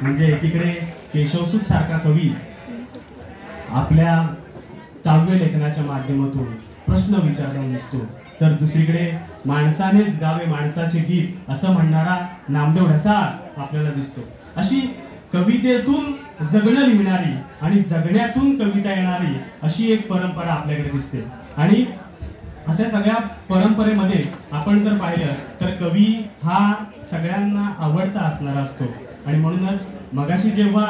म्हणजे एकीकडे केशवसूत सारखा कवी आपल्या काव्य लेखनाच्या माध्यमातून प्रश्न विचारला दिसतो, तर दुसरीकडे माणसानेच गावे माणसाचे गीत असं म्हणणारा नामदेव ढसाळ आपल्याला दिसतो. अशी कवितेतून जगणं लिहिणारी आणि जगण्यातून कविता येणारी अशी एक परंपरा आपल्याकडे दिसते. आणि अशा सगळ्या परंपरेमध्ये आपण जर पाहिलं तर कवी हा सगळ्यांना आवडता असणारा असतो. आणि म्हणूनच मगाशी जेव्हा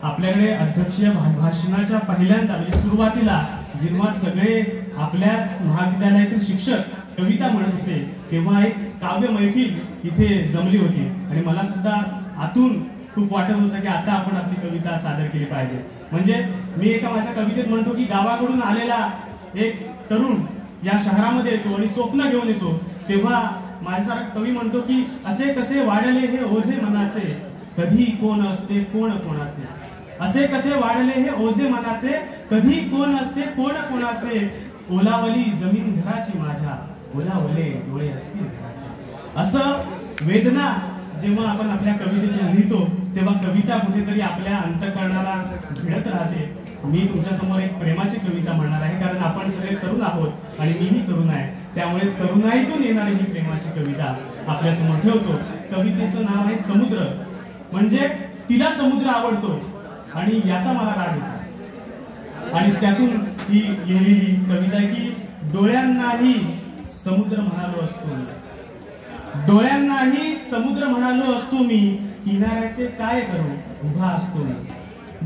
आपल्याकडे अध्यक्षीय भाषणाच्या पहिल्यांदा म्हणजे सुरुवातीला जेव्हा सगळे आपल्याच महाविद्यालयातील शिक्षक कविता म्हणत होते, तेव्हा एक काव्य मैफिल इथे जमली होती. आणि मला सुद्धा आतून खूप वाटत होतं की आता आपण आपली कविता सादर केली पाहिजे. म्हणजे मी एका माझ्या कवितेत म्हणतो की गावाकडून आलेला एक तरुण या शहरामध्ये येतो आणि स्वप्न घेऊन येतो, तेव्हा माझ्यासारखा कवी म्हणतो की असे कसे वाढले हे ओझे मनाचे, कधी कोण असते कोण कोणाचे. असे कसे वाढले हे ओझे मनाचे, कधी कोण असते कोण कोणाचे. ओलावली जमीन घराची माझ्या, ओलावले डोळे असतील घराचे. असं वेदना जेव्हा आपण आपल्या कवितेतून लिहितो तेव्हा कविता कुठेतरी आपल्या अंतःकरणाला भिडत राहते. मी तुमच्या समोर एक प्रेमाची कविता म्हणणार आहे, कारण आपण सगळे तरुण आहोत आणि मीही तरुण आहे, त्यामुळे तरुणाईतून येणारी ही प्रेमाची कविता आपल्या समोर ठेवतो. कवितेचं नाव आहे समुद्र. म्हणजे तिला समुद्र आवडतो आणि याचा मला राग येतो. आणि त्यातून ही लिहिलेली कविता आहे की डोळ्यांनाही समुद्र म्हणालो असतो मी, डोळ्यांनाही समुद्र म्हणालो असतो मी, किनाऱ्याचे काय करू उभा असतो मी.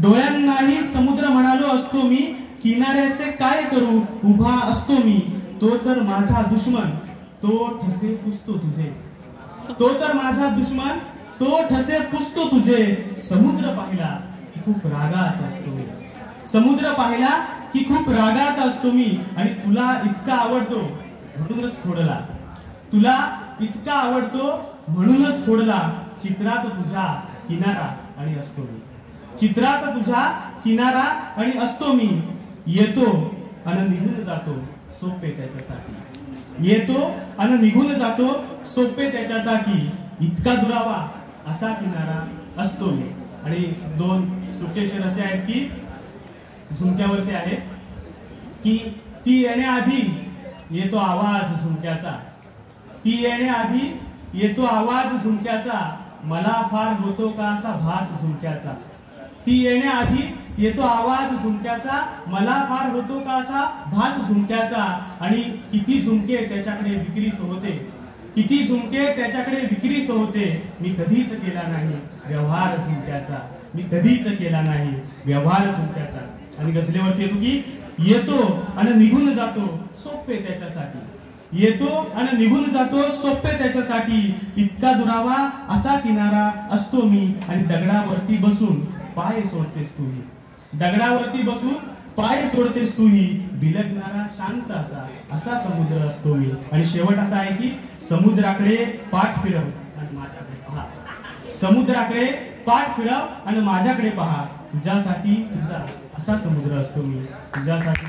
डोळ्यांनाही समुद्र म्हणालो असतो मी, किनाऱ्याचे काय करू उभा असतो मी. तो तर माझा दुश्मन, तो ठसे पुसतो तुझे. तो तर माझा दुश्मन, तो ठसे पुसतो तुझे. समुद्र पाहिला की खूप रागात असतो मी. समुद्र पाहिला की खूप रागात असतो मी. आणि तुला इतका आवडतो म्हणूनच फोडला, तुला इतका आवडतो म्हणूनच फोडला. चित्रात तुझ्या किनारा आणि असतो मी. चित्रात तुझ्या किनारा आणि असतो मी. येतो आणि निघून जातो सोपे त्याच्यासाठी. येतो आणि निघून जातो सोपे त्याच्यासाठी. इतका दुरावा असा किनारा असतो मी. आणि दोन सुट्टे शेर असे आहेत की झुमक्यावरती आहे की ती येण्याआधी येतो आवाज झुमक्याचा, ती येण्याआधी येतो आवाज झुमक्याचा. मला फार होतो का असा भास झुमक्याचा. ती येण्याआधी येतो आवाज झुमक्याचा, मला फार होतो का असा भास झुमक्याचा. आणि किती झुमके त्याच्याकडे विक्रीस होते, किती झुमके त्याच्याकडे विक्रीस होते. मी कधीच केला नाही व्यवहार झुमक्याचा, मी कधीच केला नाही व्यवहार झुमक्याचा. आणि गझलेवरती येतो की येतो आणि निघून जातो सोपे त्याच्यासाठी. येतो आणि निघून जातो सोपे त्याच्यासाठी. इतका दुरावा असा किनारा असतो मी. आणि दगडावरती बसून पाय सोडतेस तूही, दगडावरती बसून पाय सोडतेस तूही. बिलगणारा शांत असा असा समुद्र असतो मी. आणि शेवट असा आहे की समुद्राकडे पाठ फिरव आणि माझ्याकडे पहा. समुद्राकडे पाठ फिरव आणि माझ्याकडे पहा. तुझ्यासाठी तुझा असा समुद्र असतो मी, तुझ्यासाठी